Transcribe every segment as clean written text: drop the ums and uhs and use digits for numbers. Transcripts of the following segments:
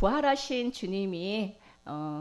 부활하신 주님이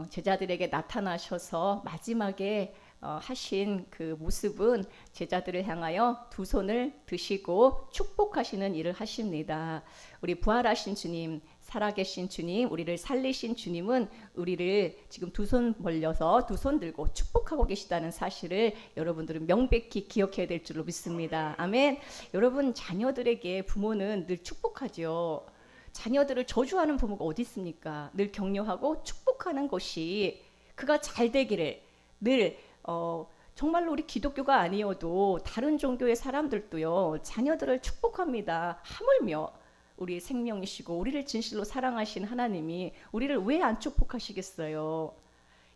제자들에게 나타나셔서 마지막에 하신 그 모습은 제자들을 향하여 두 손을 드시고 축복하시는 일을 하십니다. 우리 부활하신 주님, 살아계신 주님, 우리를 살리신 주님은 우리를 지금 두 손 벌려서 두 손 들고 축복하고 계시다는 사실을 여러분들은 명백히 기억해야 될 줄로 믿습니다. 아멘. 여러분, 자녀들에게 부모는 늘 축복하죠. 자녀들을 저주하는 부모가 어디 있습니까? 늘 격려하고 축복하는 것이 그가 잘 되기를 늘 정말로 우리 기독교가 아니어도 다른 종교의 사람들도요, 자녀들을 축복합니다. 하물며 우리의 생명이시고 우리를 진실로 사랑하신 하나님이 우리를 왜 안 축복하시겠어요?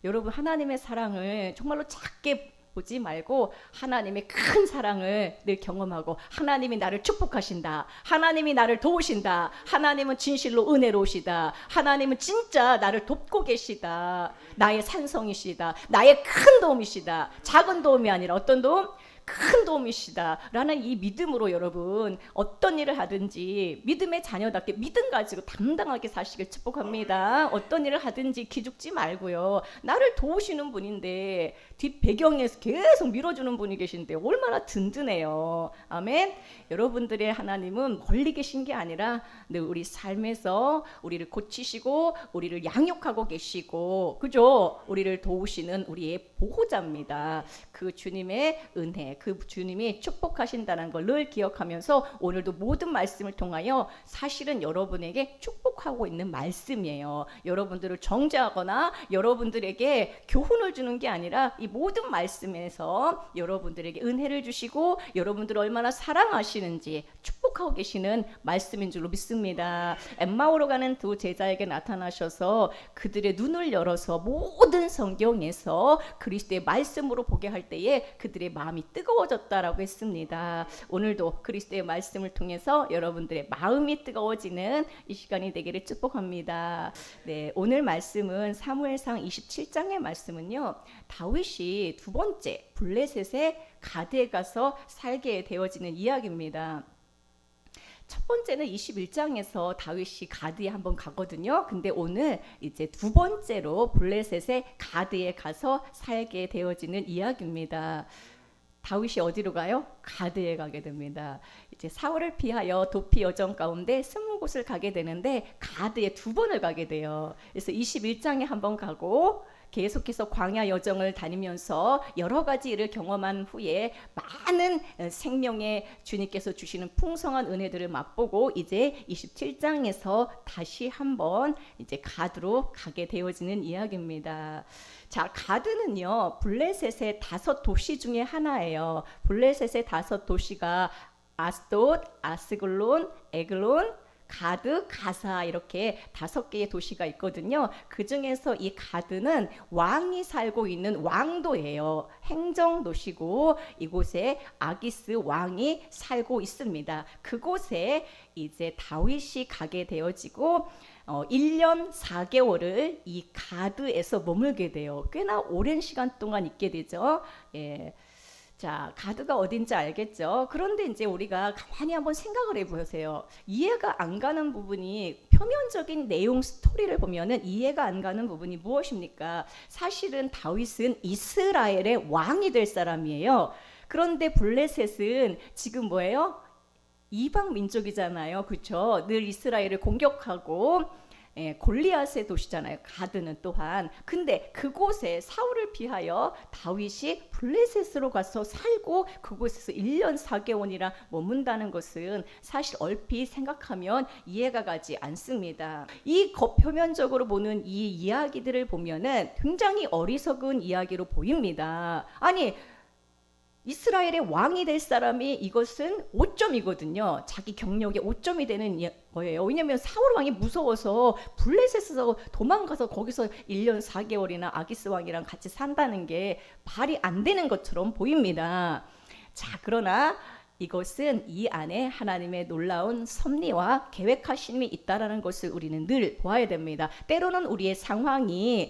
여러분, 하나님의 사랑을 정말로 작게 보지 말고 하나님의 큰 사랑을 늘 경험하고, 하나님이 나를 축복하신다, 하나님이 나를 도우신다, 하나님은 진실로 은혜로우시다, 하나님은 진짜 나를 돕고 계시다, 나의 산성이시다, 나의 큰 도움이시다, 작은 도움이 아니라 어떤 도움? 큰 도움이시다 라는 이 믿음으로 여러분 어떤 일을 하든지 믿음의 자녀답게 믿음 가지고 당당하게 사시길 축복합니다. 어떤 일을 하든지 기죽지 말고요, 나를 도우시는 분인데 뒷 배경에서 계속 밀어주는 분이 계신데 얼마나 든든해요. 아멘. 여러분들의 하나님은 멀리 계신 게 아니라 늘 우리 삶에서 우리를 고치시고 우리를 양육하고 계시고, 그죠? 우리를 도우시는 우리의 보호자입니다. 그 주님의 은혜, 그 주님이 축복하신다는 걸 늘 기억하면서 오늘도 모든 말씀을 통하여 사실은 여러분에게 축복하고 있는 말씀이에요. 여러분들을 정죄하거나 여러분들에게 교훈을 주는 게 아니라 이 모든 말씀에서 여러분들에게 은혜를 주시고 여러분들을 얼마나 사랑하시는지 축복하고 계시는 말씀인 줄로 믿습니다. 엠마오로 가는 두 제자에게 나타나셔서 그들의 눈을 열어서 모든 성경에서 그리스도의 말씀으로 보게 할 때에 그들의 마음이 뜨거워졌다라고 했습니다. 오늘도 그리스도의 말씀을 통해서 여러분들의 마음이 뜨거워지는 이 시간이 되기를 축복합니다. 네, 오늘 말씀은 사무엘상 27장의 말씀은요, 다윗이 두 번째 블레셋의 가드에 가서 살게 되어지는 이야기입니다. 첫 번째는 21장에서 다윗이 가드에 한번 가거든요. 근데 오늘 이제 두 번째로 블레셋의 가드에 가서 살게 되어지는 이야기입니다. 다윗이 어디로 가요? 가드에 가게 됩니다. 이제 사울을 피하여 도피 여정 가운데 20곳을 가게 되는데 가드에 두 번을 가게 돼요. 그래서 21장에 한번 가고 계속해서 광야 여정을 다니면서 여러 가지 일을 경험한 후에 많은 생명의 주님께서 주시는 풍성한 은혜들을 맛보고 이제 27장에서 다시 한번 이제 가드로 가게 되어지는 이야기입니다. 자, 가드는요, 블레셋의 5도시 중에 하나예요. 블레셋의 5도시가 아스돗, 아스글론, 에글론, 가드, 가사, 이렇게 5개의 도시가 있거든요. 그 중에서 이 가드는 왕이 살고 있는 왕도예요. 행정도시고 이곳에 아기스 왕이 살고 있습니다. 그곳에 이제 다윗이 가게 되어지고 1년 4개월을 이 가드에서 머물게 돼요. 꽤나 오랜 시간 동안 있게 되죠. 예. 자, 가드가 어딘지 알겠죠? 그런데 이제 우리가 가만히 한번 생각을 해보세요. 이해가 안 가는 부분이, 표면적인 내용 스토리를 보면은 이해가 안 가는 부분이 무엇입니까? 사실은 다윗은 이스라엘의 왕이 될 사람이에요. 그런데 블레셋은 지금 뭐예요? 이방 민족이잖아요. 그렇죠? 늘 이스라엘을 공격하고 골리앗의 도시잖아요. 가드는 또한. 근데 그곳에 사울을 피하여 다윗이 블레셋으로 가서 살고 그곳에서 1년 4개월이나 머문다는 것은 사실 얼핏 생각하면 이해가 가지 않습니다. 이 겉표면적으로 보는 이 이야기들을 보면은 굉장히 어리석은 이야기로 보입니다. 아니, 이스라엘의 왕이 될 사람이, 이것은 오점이거든요. 자기 경력의 오점이 되는 거예요. 왜냐하면 사울 왕이 무서워서 블레셋에서 도망가서 거기서 1년 4개월이나 아기스 왕이랑 같이 산다는 게 말이 안 되는 것처럼 보입니다. 자, 그러나 이것은 이 안에 하나님의 놀라운 섭리와 계획하심이 있다라는 것을 우리는 늘 보아야 됩니다. 때로는 우리의 상황이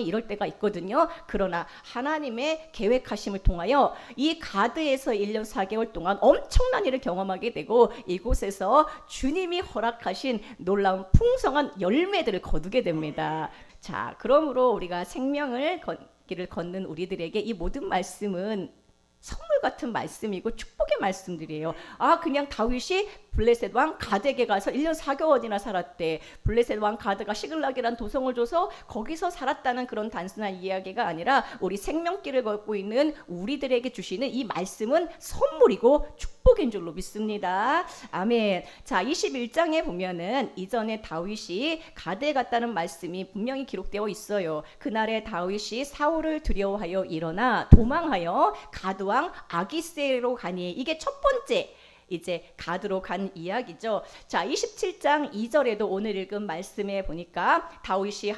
이럴 때가 있거든요. 그러나 하나님의 계획하심을 통하여 이 가드에서 1년 4개월 동안 엄청난 일을 경험하게 되고 이곳에서 주님이 허락하신 놀라운 풍성한 열매들을 거두게 됩니다. 자, 그러므로 우리가 생명을 길을 걷는 우리들에게 이 모든 말씀은 선물 같은 말씀이고 축복의 말씀들이에요. 그냥 다윗이 블레셋 왕 가드에게 가서 1년 4개월이나 살았대. 블레셋 왕 가드가 시글락이란 도성을 줘서 거기서 살았다는 그런 단순한 이야기가 아니라 우리 생명길을 걷고 있는 우리들에게 주시는 이 말씀은 선물이고 축복인 줄로 믿습니다. 아멘. 자, 21장에 보면은 이전에 다윗이 가드에 갔다는 말씀이 분명히 기록되어 있어요. 그날에 다윗이 사울을 두려워하여 일어나 도망하여 가드 왕 아기스로 가니, 이게 첫 번째 이제 가드로 간 이야기죠. 자, 27장 2절에도 오늘 읽은 말씀에 보니까 다윗이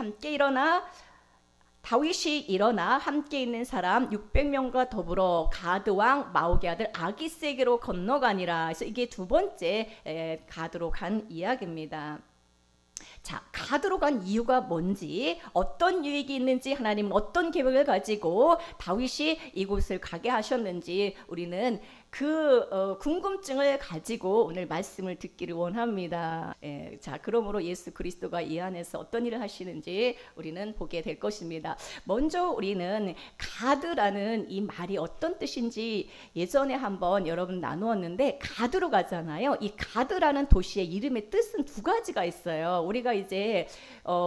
일어나 함께 있는 사람 600명과 더불어 가드 왕 마옥의 아들 아기스에게로 건너가니라. 그래서 이게 두 번째 가드로 간 이야기입니다. 자, 가드로 간 이유가 뭔지, 어떤 유익이 있는지, 하나님은 어떤 계획을 가지고 다윗이 이곳을 가게 하셨는지 우리는 그 궁금증을 가지고 오늘 말씀을 듣기를 원합니다. 자, 그러므로 예수 그리스도가 이 안에서 어떤 일을 하시는지 우리는 보게 될 것입니다. 먼저 우리는 가드라는 이 말이 어떤 뜻인지 예전에 한번 여러분 나누었는데, 가드로 가잖아요. 이 가드라는 도시의 이름의 뜻은 두 가지가 있어요. 우리가 이제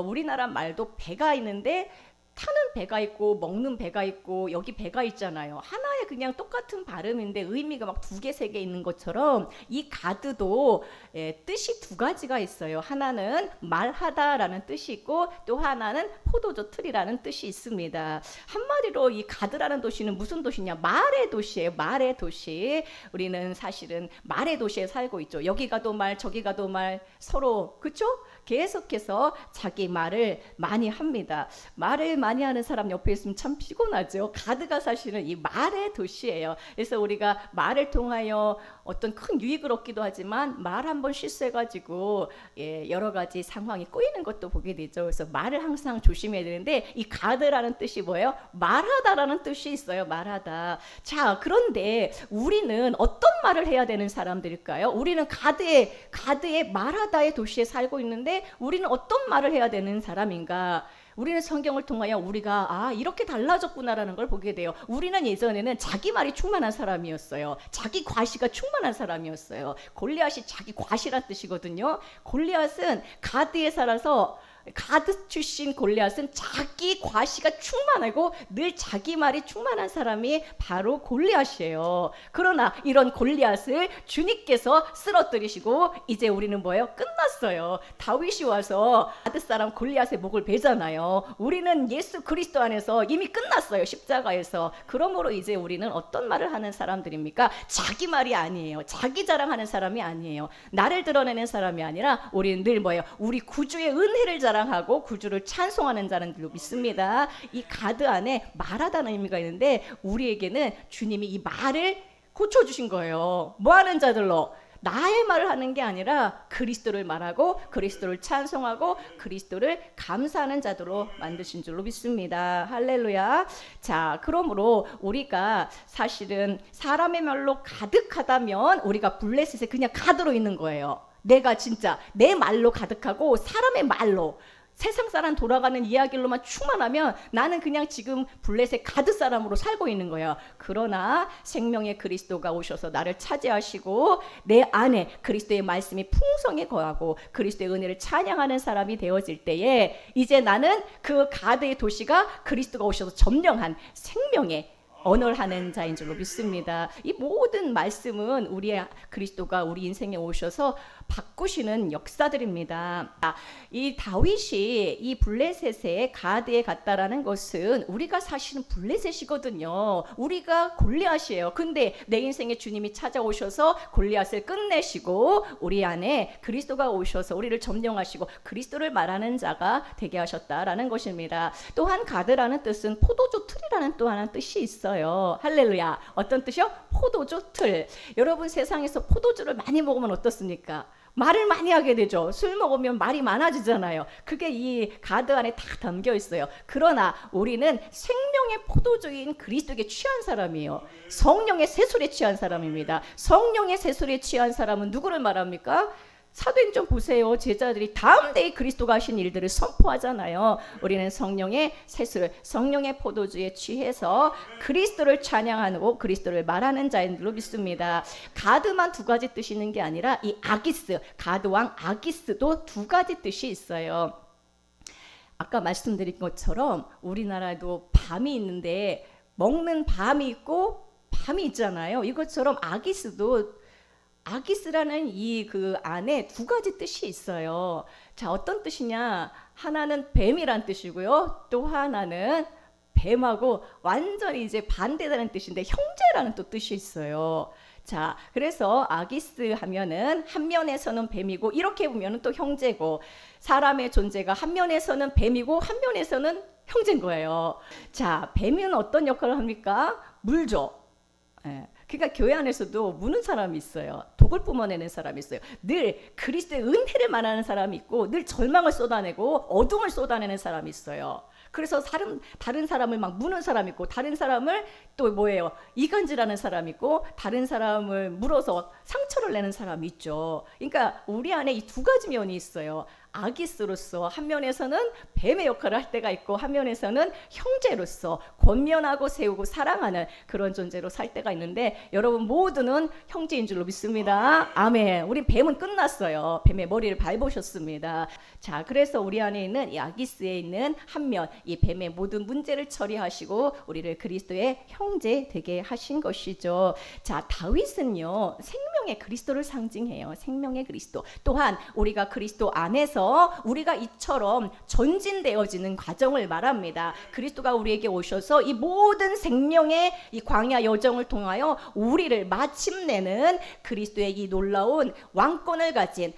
우리나라 말도 배가 있는데 타는 배가 있고 먹는 배가 있고 여기 배가 있잖아요. 하나의 그냥 똑같은 발음인데 의미가 막 두 개, 세 개 있는 것처럼 이 가드도 뜻이 두 가지가 있어요. 하나는 말하다라는 뜻이 있고 또 하나는 포도주 틀이라는 뜻이 있습니다. 한마디로 이 가드라는 도시는 무슨 도시냐? 말의 도시예요. 말의 도시. 우리는 사실은 말의 도시에 살고 있죠. 여기 가도 말, 저기 가도 말, 서로, 그렇죠? 계속해서 자기 말을 많이 합니다. 말을 많이 하는 사람 옆에 있으면 참 피곤하죠. 가드가 사실은 이 말의 도시예요. 그래서 우리가 말을 통하여 어떤 큰 유익을 얻기도 하지만 말 한번 실수해가지고 여러 가지 상황이 꼬이는 것도 보게 되죠. 그래서 말을 항상 조심해야 되는데, 이 가드라는 뜻이 뭐예요? 말하다라는 뜻이 있어요. 말하다. 자, 그런데 우리는 어떤 말을 해야 되는 사람들일까요? 우리는 가드의 말하다의 도시에 살고 있는데 우리는 어떤 말을 해야 되는 사람인가? 우리는 성경을 통하여 우리가 이렇게 달라졌구나라는 걸 보게 돼요. 우리는 예전에는 자기 말이 충만한 사람이었어요. 자기 과시가 충만한 사람이었어요. 골리앗이 자기 과시란 뜻이거든요. 골리앗은 가드에 살아서, 가드 출신 골리앗은 자기 과시가 충만하고 늘 자기 말이 충만한 사람이 바로 골리앗이에요. 그러나 이런 골리앗을 주님께서 쓰러뜨리시고 이제 우리는 뭐예요? 끝났어요. 다윗이 와서 가드 사람 골리앗의 목을 베잖아요. 우리는 예수 그리스도 안에서 이미 끝났어요. 십자가에서. 그러므로 이제 우리는 어떤 말을 하는 사람들입니까? 자기 말이 아니에요. 자기 자랑하는 사람이 아니에요. 나를 드러내는 사람이 아니라 우리는 늘 뭐예요? 우리 구주의 은혜를 자랑하고 구주를 찬송하는 자는 줄로 믿습니다. 이 가드 안에 말하다는 의미가 있는데 우리에게는 주님이 이 말을 고쳐주신 거예요. 뭐 하는 자들로? 나의 말을 하는 게 아니라 그리스도를 말하고 그리스도를 찬송하고 그리스도를 감사하는 자들로 만드신 줄로 믿습니다. 할렐루야. 자, 그러므로 우리가 사실은 사람의 말로 가득하다면 우리가 블레셋에 그냥 가드로 있는 거예요. 내가 진짜 내 말로 가득하고 사람의 말로, 세상 사람 돌아가는 이야기로만 충만하면 나는 그냥 지금 블레셋 가드 사람으로 살고 있는 거예요. 그러나 생명의 그리스도가 오셔서 나를 차지하시고 내 안에 그리스도의 말씀이 풍성히 거하고 그리스도의 은혜를 찬양하는 사람이 되어질 때에 이제 나는 그 가드의 도시가 그리스도가 오셔서 점령한 생명의 언어하는 자인 줄로 믿습니다. 이 모든 말씀은 우리의 그리스도가 우리 인생에 오셔서 바꾸시는 역사들입니다. 이 다윗이 이 블레셋의 가드에 갔다라는 것은 우리가 사실은 블레셋이거든요. 우리가 골리앗이에요. 근데 내 인생에 주님이 찾아오셔서 골리앗을 끝내시고 우리 안에 그리스도가 오셔서 우리를 점령하시고 그리스도를 말하는 자가 되게 하셨다라는 것입니다. 또한 가드라는 뜻은 포도주 틀이라는 또 하나의 뜻이 있어요. 있어요. 할렐루야. 어떤 뜻이요? 포도주 틀. 여러분 세상에서 포도주를 많이 먹으면 어떻습니까? 말을 많이 하게 되죠. 술 먹으면 말이 많아지잖아요. 그게 이 가드 안에 다 담겨 있어요. 그러나 우리는 생명의 포도주인 그리스도에게 취한 사람이에요. 성령의 세술에 취한 사람입니다. 성령의 세술에 취한 사람은 누구를 말합니까? 사도행전 보세요. 제자들이 다음 데에 그리스도가 하신 일들을 선포하잖아요. 우리는 성령의 세술, 성령의 포도주에 취해서 그리스도를 찬양하고 그리스도를 말하는 자인 줄로 믿습니다. 가드만 두 가지 뜻이 있는 게 아니라 이 아기스, 가드왕 아기스도 두 가지 뜻이 있어요. 아까 말씀드린 것처럼 우리나라도 밤이 있는데 먹는 밤이 있고 밤이 있잖아요. 이것처럼 아기스라는 이 그 안에 두 가지 뜻이 있어요. 자, 어떤 뜻이냐? 하나는 뱀이란 뜻이고요. 또 하나는 뱀하고 완전히 이제 반대되는 뜻인데 형제라는 또 뜻이 있어요. 자, 그래서 아기스 하면은 한 면에서는 뱀이고 이렇게 보면은 또 형제고, 사람의 존재가 한 면에서는 뱀이고 한 면에서는 형제인 거예요. 자, 뱀은 어떤 역할을 합니까? 물죠. 예. 그러니까 교회 안에서도 무는 사람이 있어요. 독을 뿜어내는 사람이 있어요. 늘 그리스도의 은혜를 말하는 사람이 있고 늘 절망을 쏟아내고 어둠을 쏟아내는 사람이 있어요. 그래서 다른 사람을 막 무는 사람이 있고, 다른 사람을 또 뭐예요? 이간질하는 사람이 있고, 다른 사람을 물어서 상처를 내는 사람이 있죠. 그러니까 우리 안에 이 두 가지 면이 있어요. 아기스로서 한 면에서는 뱀의 역할을 할 때가 있고, 한 면에서는 형제로서 권면하고 세우고 사랑하는 그런 존재로 살 때가 있는데, 여러분 모두는 형제인 줄로 믿습니다. 아멘. 우리 뱀은 끝났어요. 뱀의 머리를 밟으셨습니다. 자, 그래서 우리 안에 있는 이 아기스에 있는 한 면, 이 뱀의 모든 문제를 처리하시고 우리를 그리스도의 형제 되게 하신 것이죠. 자, 다윗은요 생명의 그리스도를 상징해요. 생명의 그리스도. 또한 우리가 그리스도 안에서 우리가 이처럼 전진되어지는 과정을 말합니다. 그리스도가 우리에게 오셔서 이 모든 생명의 이 광야 여정을 통하여 우리를 마침내는 그리스도의 이 놀라운 왕권을 가진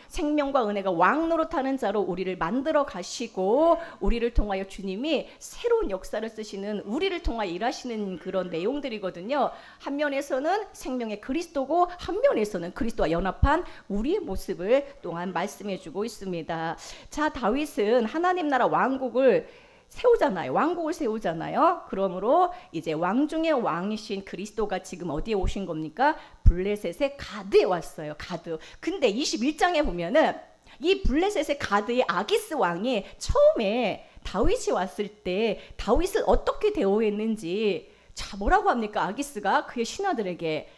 생명과 은혜가 왕 노릇하는 자로 우리를 만들어 가시고, 우리를 통하여 주님이 새로운 역사를 쓰시는, 우리를 통하여 일하시는 그런 내용들이거든요. 한 면에서는 생명의 그리스도고 한 면에서는 그리스도와 연합한 우리의 모습을 또한 말씀해 주고 있습니다. 자, 다윗은 하나님 나라 왕국을 세우잖아요. 그러므로 이제 왕 중의 왕이신 그리스도가 지금 어디에 오신 겁니까? 블레셋의 가드에 왔어요. 가드. 근데 21장에 보면은 이 블레셋의 가드의 아기스 왕이 처음에 다윗이 왔을 때 다윗을 어떻게 대우했는지, 자, 뭐라고 합니까? 아기스가 그의 신하들에게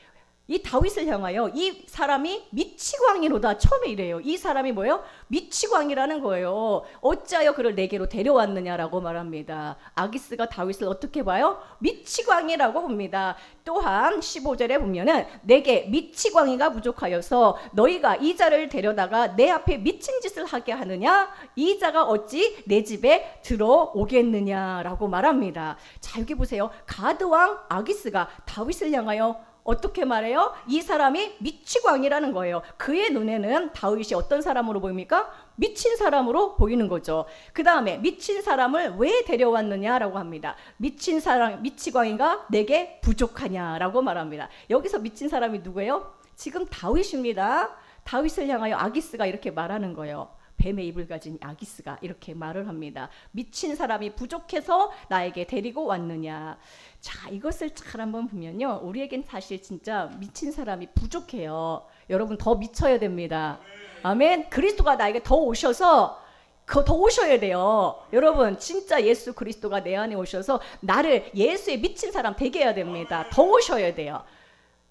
이 다윗을 향하여 이 사람이 미치광이로다. 처음에 이래요. 이 사람이 뭐예요? 미치광이라는 거예요. 어찌하여 그를 내게로 데려왔느냐라고 말합니다. 아기스가 다윗을 어떻게 봐요? 미치광이라고 봅니다. 또한 15절에 보면은 내게 미치광이가 부족하여서 너희가 이 자를 데려다가 내 앞에 미친 짓을 하게 하느냐? 이 자가 어찌 내 집에 들어오겠느냐라고 말합니다. 자, 여기 보세요. 가드왕 아기스가 다윗을 향하여 어떻게 말해요? 이 사람이 미치광이라는 거예요. 그의 눈에는 다윗이 어떤 사람으로 보입니까? 미친 사람으로 보이는 거죠. 그 다음에 미친 사람을 왜 데려왔느냐라고 합니다. 미치광이가 내게 부족하냐라고 말합니다. 여기서 미친 사람이 누구예요? 지금 다윗입니다. 다윗을 향하여 아기스가 이렇게 말하는 거예요. 뱀의 입을 가진 아기스가 이렇게 말을 합니다. 미친 사람이 부족해서 나에게 데리고 왔느냐. 자, 이것을 잘 한번 보면요, 우리에겐 사실 진짜 미친 사람이 부족해요. 여러분 더 미쳐야 됩니다. 아멘. 그리스도가 나에게 더 오셔서 더 오셔야 돼요. 여러분 진짜 예수 그리스도가 내 안에 오셔서 나를 예수의 미친 사람 되게 해야 됩니다. 더 오셔야 돼요.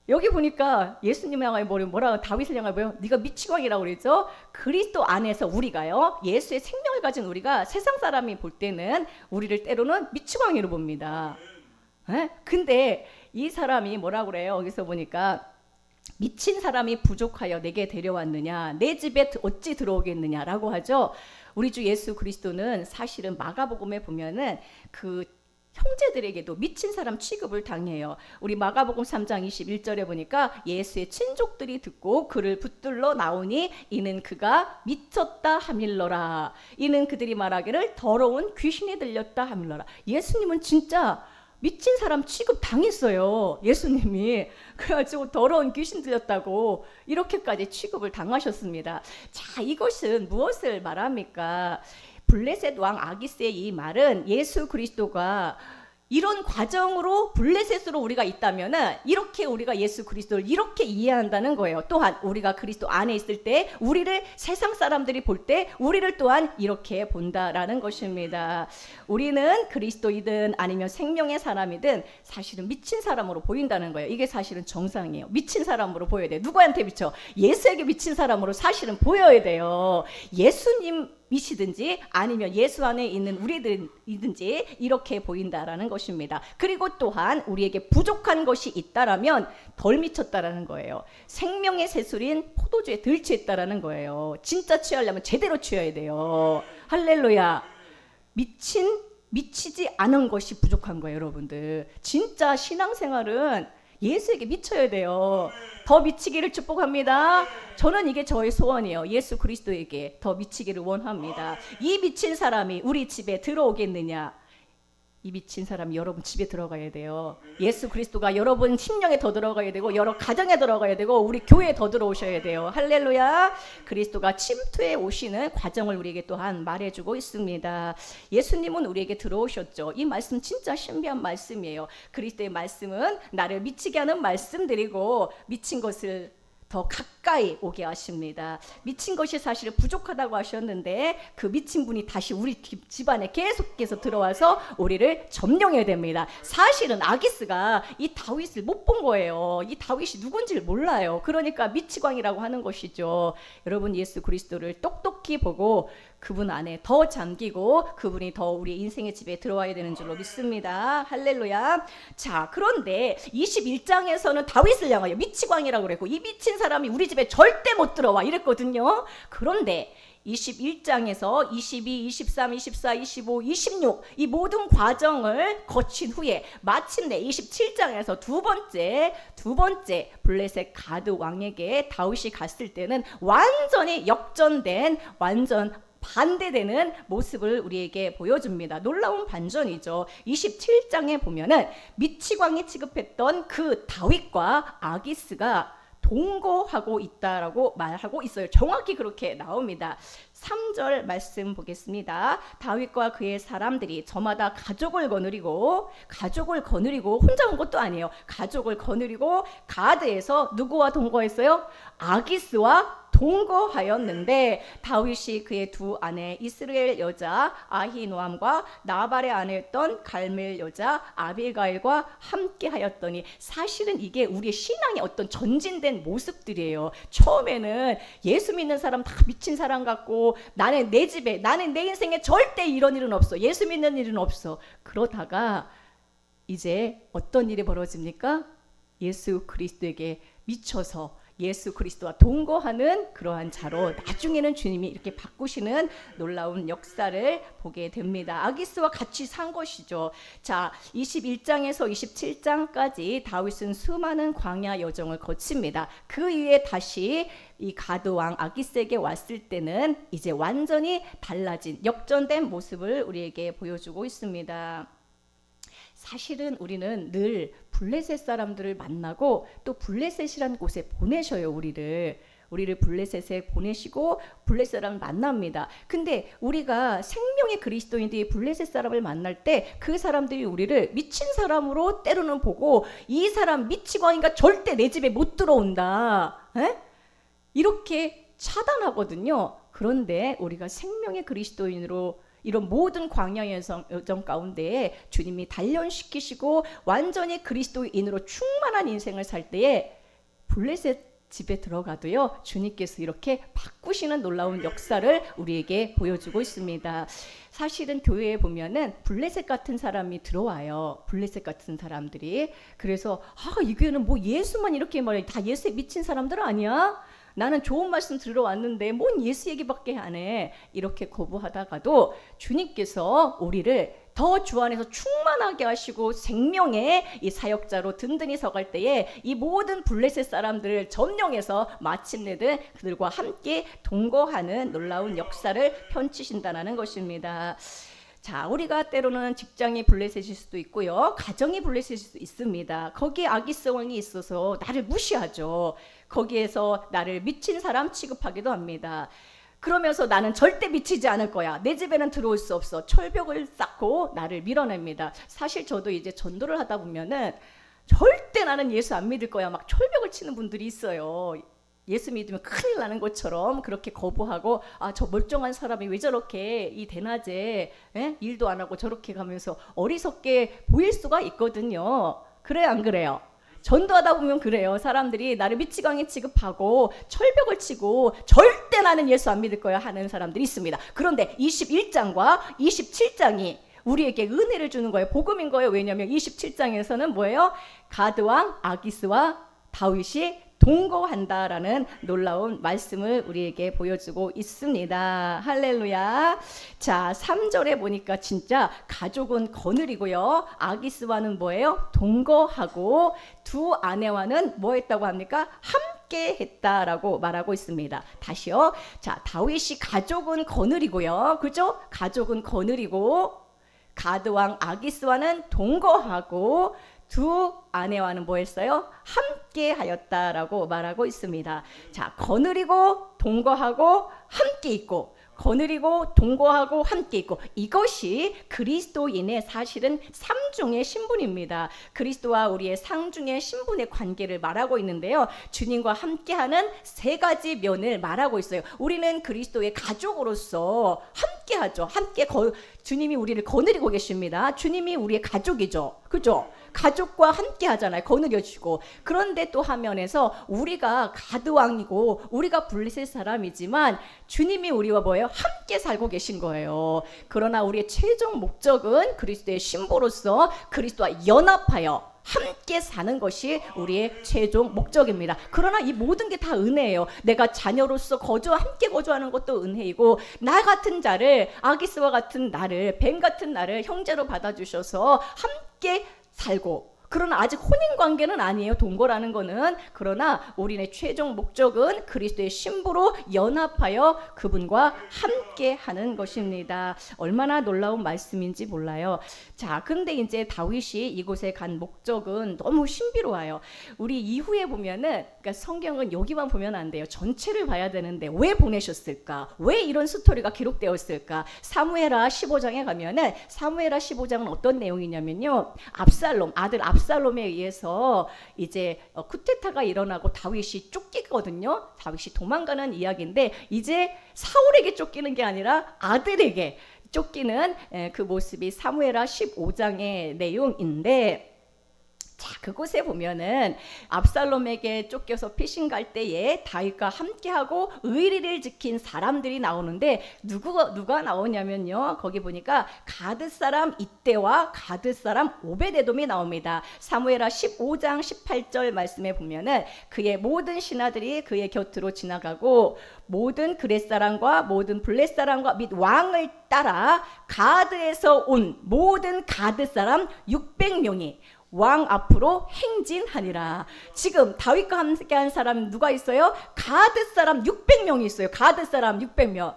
여기 보니까 예수님 향하여 뭐라고 다윗을 향하여 뭐요? 네가 미치광이라고 그랬죠? 그리스도 안에서 우리가요, 예수의 생명을 가진 우리가 세상 사람이 볼 때는 우리를 때로는 미치광이로 봅니다. 근데 이 사람이 뭐라고 그래요? 여기서 보니까 미친 사람이 부족하여 내게 데려왔느냐, 내 집에 어찌 들어오겠느냐라고 하죠. 우리 주 예수 그리스도는 사실은 마가복음에 보면은 그 형제들에게도 미친 사람 취급을 당해요. 우리 마가복음 3장 21절에 보니까 예수의 친족들이 듣고 그를 붙들러 나오니 이는 그가 미쳤다 하밀러라. 이는 그들이 말하기를 더러운 귀신이 들렸다 하밀러라. 예수님은 진짜 미친 사람 취급 당했어요. 예수님이. 그래가지고 더러운 귀신 들렸다고 이렇게까지 취급을 당하셨습니다. 자, 이것은 무엇을 말합니까? 블레셋 왕 아기스의 이 말은 예수 그리스도가 이런 과정으로 블레셋으로 우리가 있다면은 이렇게 우리가 예수 그리스도를 이렇게 이해한다는 거예요. 또한 우리가 그리스도 안에 있을 때 우리를 세상 사람들이 볼 때 우리를 또한 이렇게 본다라는 것입니다. 우리는 그리스도이든 아니면 생명의 사람이든 사실은 미친 사람으로 보인다는 거예요. 이게 사실은 정상이에요. 미친 사람으로 보여야 돼요. 누구한테 비춰? 예수에게 미친 사람으로 사실은 보여야 돼요. 예수님 이시든지 아니면 예수 안에 있는 우리들이든지 이렇게 보인다라는 것입니다. 그리고 또한 우리에게 부족한 것이 있다라면 덜 미쳤다라는 거예요. 생명의 새술인 포도주에 덜 취했다라는 거예요. 진짜 취하려면 제대로 취해야 돼요. 할렐루야. 미치지 않은 것이 부족한 거예요, 여러분들. 진짜 신앙생활은 예수에게 미쳐야 돼요. 더 미치기를 축복합니다. 저는 이게 저의 소원이에요. 예수 그리스도에게 더 미치기를 원합니다. 이 미친 사람이 우리 집에 들어오겠느냐? 이 미친 사람이 여러분 집에 들어가야 돼요. 예수 그리스도가 여러분 심령에 더 들어가야 되고 여러 가정에 들어가야 되고 우리 교회에 더 들어오셔야 돼요. 할렐루야. 그리스도가 침투해 오시는 과정을 우리에게 또한 말해주고 있습니다. 예수님은 우리에게 들어오셨죠. 이 말씀 진짜 신비한 말씀이에요. 그리스도의 말씀은 나를 미치게 하는 말씀들이고 미친 것을 더 가까이 오게 하십니다. 미친 것이 사실 부족하다고 하셨는데 그 미친 분이 다시 우리 집안에 계속해서 들어와서 우리를 점령해야 됩니다. 사실은 아기스가 이 다윗을 못 본 거예요. 이 다윗이 누군지를 몰라요. 그러니까 미치광이라고 하는 것이죠. 여러분 예수 그리스도를 똑똑히 보고 그분 안에 더 잠기고 그분이 더 우리 인생의 집에 들어와야 되는 줄로 믿습니다. 할렐루야. 자, 그런데 21장에서는 다윗을 향하여 미치광이라고 그랬고 이 미친 사람이 우리 집에 절대 못 들어와 이랬거든요. 그런데 21장에서 22, 23, 24, 25, 26 이 모든 과정을 거친 후에 마침내 27장에서 두 번째 블레셋 가드 왕에게 다윗이 갔을 때는 완전히 역전된 반대되는 모습을 우리에게 보여줍니다. 놀라운 반전이죠. 27장에 보면은 미치광이 취급했던 그 다윗과 아기스가 동거하고 있다라고 말하고 있어요. 정확히 그렇게 나옵니다. 3절 말씀 보겠습니다. 다윗과 그의 사람들이 저마다 가족을 거느리고 혼자 온 것도 아니에요. 가족을 거느리고 가드에서 누구와 동거했어요? 아기스와 동거하였는데 다윗이 그의 두 아내 이스라엘 여자 아히노암과 나발의 아내였던 갈멜 여자 아비가일과 함께 하였더니 사실은 이게 우리의 신앙의 어떤 전진된 모습들이에요. 처음에는 예수 믿는 사람 다 미친 사람 같고 나는 내 집에 나는 내 인생에 절대 이런 일은 없어. 예수 믿는 일은 없어. 그러다가 이제 어떤 일이 벌어집니까? 예수 그리스도에게 미쳐서 예수 그리스도와 동거하는 그러한 자로 나중에는 주님이 이렇게 바꾸시는 놀라운 역사를 보게 됩니다. 아기스와 같이 산 것이죠. 자, 21장에서 27장까지 다윗은 수많은 광야 여정을 거칩니다. 그 이후에 다시 이 가드 왕 아기스에게 왔을 때는 이제 완전히 달라진 역전된 모습을 우리에게 보여주고 있습니다. 사실은 우리는 늘 블레셋 사람들을 만나고 또 블레셋이라는 곳에 보내셔요. 우리를 블레셋에 보내시고 블레셋 사람을 만납니다. 근데 우리가 생명의 그리스도인들이 블레셋 사람을 만날 때 그 사람들이 우리를 미친 사람으로 때로는 보고 이 사람 미치광이가 절대 내 집에 못 들어온다. 이렇게 차단하거든요. 그런데 우리가 생명의 그리스도인으로 이런 모든 광야 여정 가운데 주님이 단련시키시고 완전히 그리스도인으로 충만한 인생을 살 때에 블레셋 집에 들어가도요 주님께서 이렇게 바꾸시는 놀라운 역사를 우리에게 보여주고 있습니다. 사실은 교회에 보면은 블레셋 같은 사람이 들어와요. 블레셋 같은 사람들이. 그래서 이 교회는 뭐 예수만 이렇게 말해. 다 예수에 미친 사람들 아니야? 나는 좋은 말씀 들으러 왔는데 뭔 예수 얘기밖에 안 해. 이렇게 거부하다가도 주님께서 우리를 더 주 안에서 충만하게 하시고 생명의 이 사역자로 든든히 서갈 때에 이 모든 블레셋 사람들을 점령해서 마침내는 그들과 함께 동거하는 놀라운 역사를 펼치신다는 것입니다. 자, 우리가 때로는 직장이 블레셋일 수도 있고요, 가정이 블레셋일 수도 있습니다. 거기에 악의성이 있어서 나를 무시하죠. 거기에서 나를 미친 사람 취급하기도 합니다. 그러면서 나는 절대 미치지 않을 거야, 내 집에는 들어올 수 없어, 철벽을 쌓고 나를 밀어냅니다. 사실 저도 이제 전도를 하다 보면은 절대 나는 예수 안 믿을 거야 막 철벽을 치는 분들이 있어요. 예수 믿으면 큰일 나는 것처럼 그렇게 거부하고, 아, 저 멀쩡한 사람이 왜 저렇게 이 대낮에 일도 안 하고 저렇게 가면서 어리석게 보일 수가 있거든요. 그래요, 안 그래요? 전도하다 보면 그래요. 사람들이 나를 미치광이 취급하고 철벽을 치고 절대 나는 예수 안 믿을 거야 하는 사람들이 있습니다. 그런데 21장과 27장이 우리에게 은혜를 주는 거예요. 복음인 거예요. 왜냐하면 27장에서는 뭐예요? 가드왕 아기스와 다윗이 동거한다라는 놀라운 말씀을 우리에게 보여주고 있습니다. 할렐루야. 자, 3절에 보니까 진짜 가족은 거느리고요, 아기스와는 뭐예요? 동거하고 두 아내와는 뭐 했다고 합니까? 함께 했다라고 말하고 있습니다. 다시요. 자, 다윗이 가족은 거느리고요, 그죠? 가족은 거느리고 가드왕 아기스와는 동거하고 두 아내와는 뭐 했어요? 함께 하였다라고 말하고 있습니다. 자, 거느리고 동거하고 함께 있고, 거느리고 동거하고 함께 있고, 이것이 그리스도인의 사실은 삼중의 신분입니다. 그리스도와 우리의 상중의 신분의 관계를 말하고 있는데요, 주님과 함께하는 세 가지 면을 말하고 있어요. 우리는 그리스도의 가족으로서 함께하죠. 함께 주님이 우리를 거느리고 계십니다. 주님이 우리의 가족이죠, 그죠? 가족과 함께 하잖아요. 거느려주고. 그런데 또 한면에서 우리가 가드왕이고 우리가 블레셋 사람이지만 주님이 우리와 뭐예요? 함께 살고 계신 거예요. 그러나 우리의 최종 목적은 그리스도의 신부로서 그리스도와 연합하여 함께 사는 것이 우리의 최종 목적입니다. 그러나 이 모든 게 다 은혜예요. 내가 자녀로서 함께 거주하는 것도 은혜이고, 나 같은 자를, 아기스와 같은 나를, 뱀 같은 나를 형제로 받아주셔서 함께 살고, 그러나 아직 혼인관계는 아니에요, 동거라는 거는. 그러나 우리의 최종 목적은 그리스도의 신부로 연합하여 그분과 함께 하는 것입니다. 얼마나 놀라운 말씀인지 몰라요. 자, 근데 이제 다윗이 이곳에 간 목적은 너무 신비로워요. 우리 이후에 보면은, 그러니까 성경은 여기만 보면 안 돼요. 전체를 봐야 되는데 왜 보내셨을까? 왜 이런 스토리가 기록되었을까? 사무엘하 15장에 가면은, 사무엘하 15장은 어떤 내용이냐면요, 아들 압살롬에 의해서 이제 쿠데타가 일어나고 다윗이 쫓기거든요. 다윗이 도망가는 이야기인데, 이제 사울에게 쫓기는 게 아니라 아들에게 쫓기는 그 모습이 사무엘하 15장의 내용인데, 자, 그곳에 보면은 압살롬에게 쫓겨서 피신 갈 때에 다윗과 함께하고 의리를 지킨 사람들이 나오는데, 누가 나오냐면요, 거기 보니까 가드 사람 이때와 가드 사람 오벳에돔이 나옵니다. 사무엘하 15장 18절 말씀에 보면은 그의 모든 신하들이 그의 곁으로 지나가고 모든 그렛 사람과 모든 블렛 사람과 및 왕을 따라 가드에서 온 모든 가드 사람 600명이 왕 앞으로 행진하니라. 지금 다윗과 함께한 사람 누가 있어요? 가드 사람 600명이 있어요. 가드 사람 600명.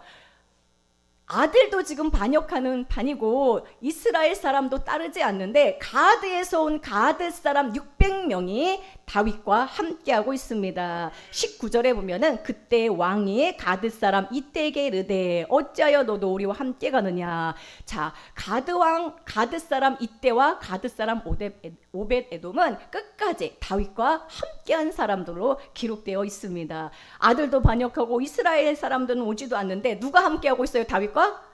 아들도 지금 반이고 이스라엘 사람도 따르지 않는데 가드에서 온 가드 사람 600명이 다윗과 함께하고 있습니다. 19절에 보면은 그때 왕이 가드 사람 이때에게 이르되 어찌하여 너도 우리와 함께 가느냐. 자, 가드 사람 이때와 가드 사람 오벳에돔은 끝까지 다윗과 함께한 사람들로 기록되어 있습니다. 아들도 반역하고 이스라엘 사람들은 오지도 않는데 누가 함께하고 있어요? 다윗과?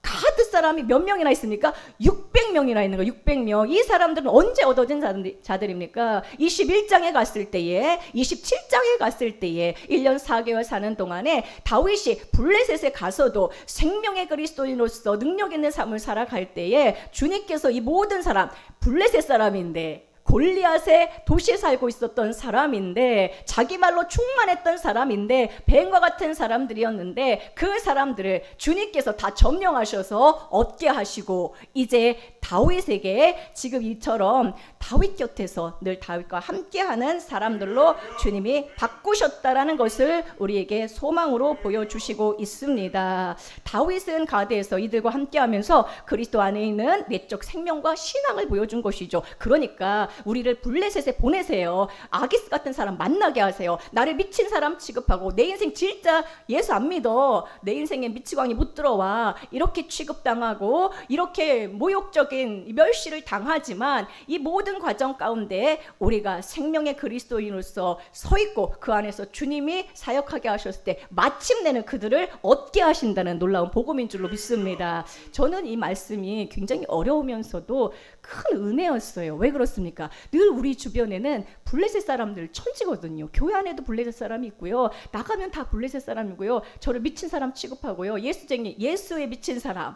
가드 사람이 몇 명이나 있습니까? 600명이나 있는 거예요. 600명. 이 사람들은 언제 얻어진 자들입니까? 21장에 갔을 때에, 27장에 갔을 때에 1년 4개월 사는 동안에 다윗이 블레셋에 가서도 생명의 그리스도인으로서 능력 있는 삶을 살아갈 때에 주님께서 이 모든 사람, 블레셋 사람인데 골리앗의 도시에 살고 있었던 사람인데, 자기 말로 충만했던 사람인데, 뱀과 같은 사람들이었는데, 그 사람들을 주님께서 다 점령하셔서 얻게 하시고, 이제 다윗에게 지금 이처럼 다윗 곁에서 늘 다윗과 함께하는 사람들로 주님이 바꾸셨다라는 것을 우리에게 소망으로 보여주시고 있습니다. 다윗은 가드에서 이들과 함께하면서 그리스도 안에 있는 내적 생명과 신앙을 보여준 것이죠. 그러니까 우리를 블레셋에 보내세요. 아기스 같은 사람 만나게 하세요. 나를 미친 사람 취급하고 내 인생 진짜 예수 안 믿어, 내 인생에 미치광이 못 들어와, 이렇게 취급당하고 이렇게 모욕적인 멸시를 당하지만 이 모든 과정 가운데 우리가 생명의 그리스도인으로서 서 있고 그 안에서 주님이 사역하게 하셨을 때 마침내는 그들을 얻게 하신다는 놀라운 복음인 줄로 믿습니다. 저는 이 말씀이 굉장히 어려우면서도 큰 은혜였어요. 왜 그렇습니까? 늘 우리 주변에는 블레셋 사람들 천지거든요. 교회 안에도 블레셋 사람이 있고요, 나가면 다 블레셋 사람이고요, 저를 미친 사람 취급하고요, 예수쟁이, 예수에 미친 사람.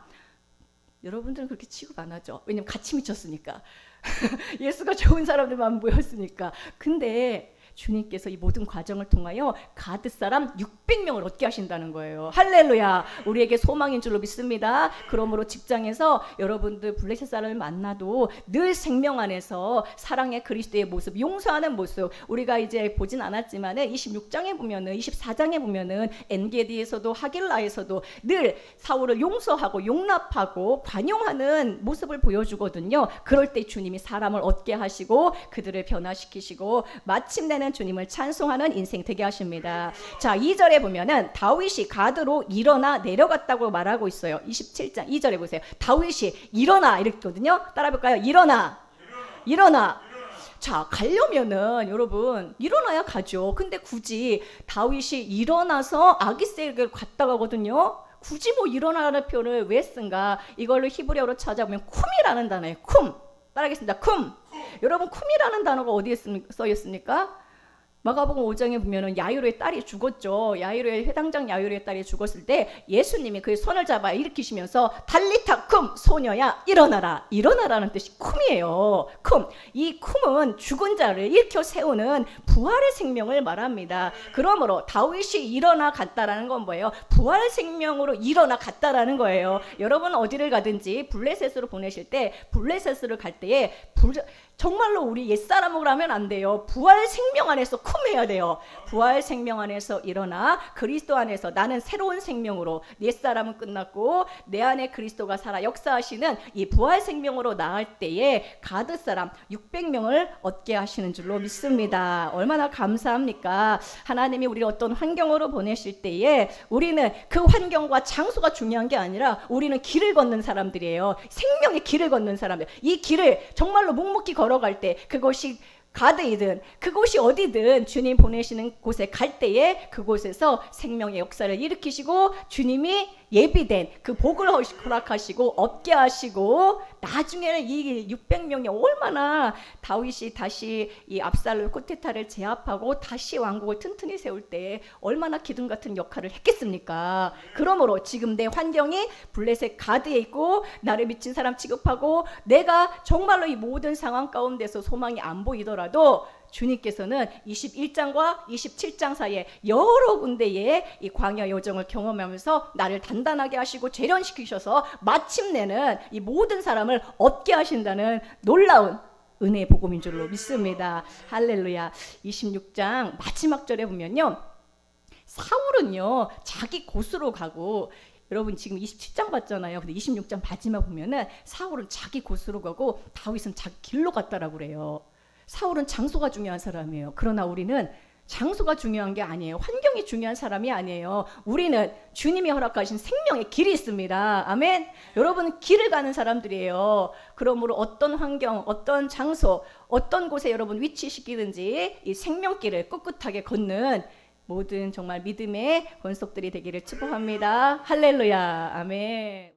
여러분들은 그렇게 취급 안 하죠. 왜냐면 같이 미쳤으니까. 예수가 좋은 사람들만 모였으니까. 근데 주님께서 이 모든 과정을 통하여 가드 사람 600명을 얻게 하신다는 거예요. 할렐루야. 우리에게 소망인 줄로 믿습니다. 그러므로 직장에서 여러분들 블레셋 사람을 만나도 늘 생명 안에서 사랑의 그리스도의 모습, 용서하는 모습, 우리가 이제 보진 않았지만 26장에 보면은, 24장에 보면은 엔게디에서도 하길라에서도 늘 사울을 용서하고 용납하고 관용하는 모습을 보여주거든요. 그럴 때 주님이 사람을 얻게 하시고 그들을 변화시키시고 마침내는 주님을 찬송하는 인생 되게 하십니다. 자, 2절에 보면은 다윗이 가드로 일어나 내려갔다고 말하고 있어요. 27장 2절에 보세요. 다윗이 일어나 이랬거든요. 따라 볼까요? 일어나. 자, 가려면은 여러분 일어나야 가죠. 근데 굳이 다윗이 일어나서 아기스에게 갔다 가거든요. 굳이 뭐 일어나라는 표현을 왜 쓴가? 이걸로 히브리어로 찾아보면 쿰이라는 단어예요. 쿰. 따라하겠습니다. 쿰. 여러분, 쿰이라는 단어가 어디에 써 있습니까? 마가복음 5장에 보면은 야이로의 딸이 죽었죠. 야이로의 회당장 야이로의 딸이 죽었을 때 예수님이 그의 손을 잡아 일으키시면서 달리타 쿰, 소녀야 일어나라. 일어나라는 뜻이 쿰이에요. 쿰. 이 쿰은 죽은 자를 일으켜 세우는 부활의 생명을 말합니다. 그러므로 다윗이 일어나 갔다라는 건 뭐예요? 부활 생명으로 일어나 갔다라는 거예요. 여러분 어디를 가든지 블레셋으로 보내실 때, 블레셋으로 갈 때에 정말로 우리 옛사람으로 하면 안 돼요. 부활 생명 안에서 쿰해야 돼요. 부활 생명 안에서 일어나 그리스도 안에서 나는 새로운 생명으로, 옛사람은 끝났고 내 안에 그리스도가 살아 역사하시는 이 부활 생명으로 나갈 때에 가드 사람 600명을 얻게 하시는 줄로 믿습니다. 얼마나 감사합니까? 하나님이 우리를 어떤 환경으로 보내실 때에 우리는 그 환경과 장소가 중요한 게 아니라 우리는 길을 걷는 사람들이에요. 생명의 길을 걷는 사람들. 이 길을 정말로 묵묵히 걸어갈 때, 그것이 가드이든 그곳이 어디든 주님 보내시는 곳에 갈 때에 그곳에서 생명의 역사를 일으키시고 주님이 예비된 그 복을 허락하시고 얻게 하시고, 나중에는 이 600명이 얼마나 다윗이 다시 이 압살롬 쿠데타를 제압하고 다시 왕국을 튼튼히 세울 때 얼마나 기둥 같은 역할을 했겠습니까? 그러므로 지금 내 환경이 블레셋 가드에 있고 나를 미친 사람 취급하고 내가 정말로 이 모든 상황 가운데서 소망이 안 보이더라도 주님께서는 21장과 27장 사이에 여러 군데의 이 광야 여정을 경험하면서 나를 단단하게 하시고 재련시키셔서 마침내는 이 모든 사람을 얻게 하신다는 놀라운 은혜의 복음인 줄로 믿습니다. 할렐루야. 26장 마지막 절에 보면요, 사울은요 자기 곳으로 가고, 여러분 지금 27장 봤잖아요. 근데 26장 마지막 보면은 사울은 자기 곳으로 가고 다윗은 자기 길로 갔다라고 그래요. 사울은 장소가 중요한 사람이에요. 그러나 우리는 장소가 중요한 게 아니에요. 환경이 중요한 사람이 아니에요. 우리는 주님이 허락하신 생명의 길이 있습니다. 아멘. 여러분은 길을 가는 사람들이에요. 그러므로 어떤 환경, 어떤 장소, 어떤 곳에 여러분 위치시키든지 이 생명길을 꿋꿋하게 걷는 모든 정말 믿음의 권속들이 되기를 축복합니다. 할렐루야. 아멘.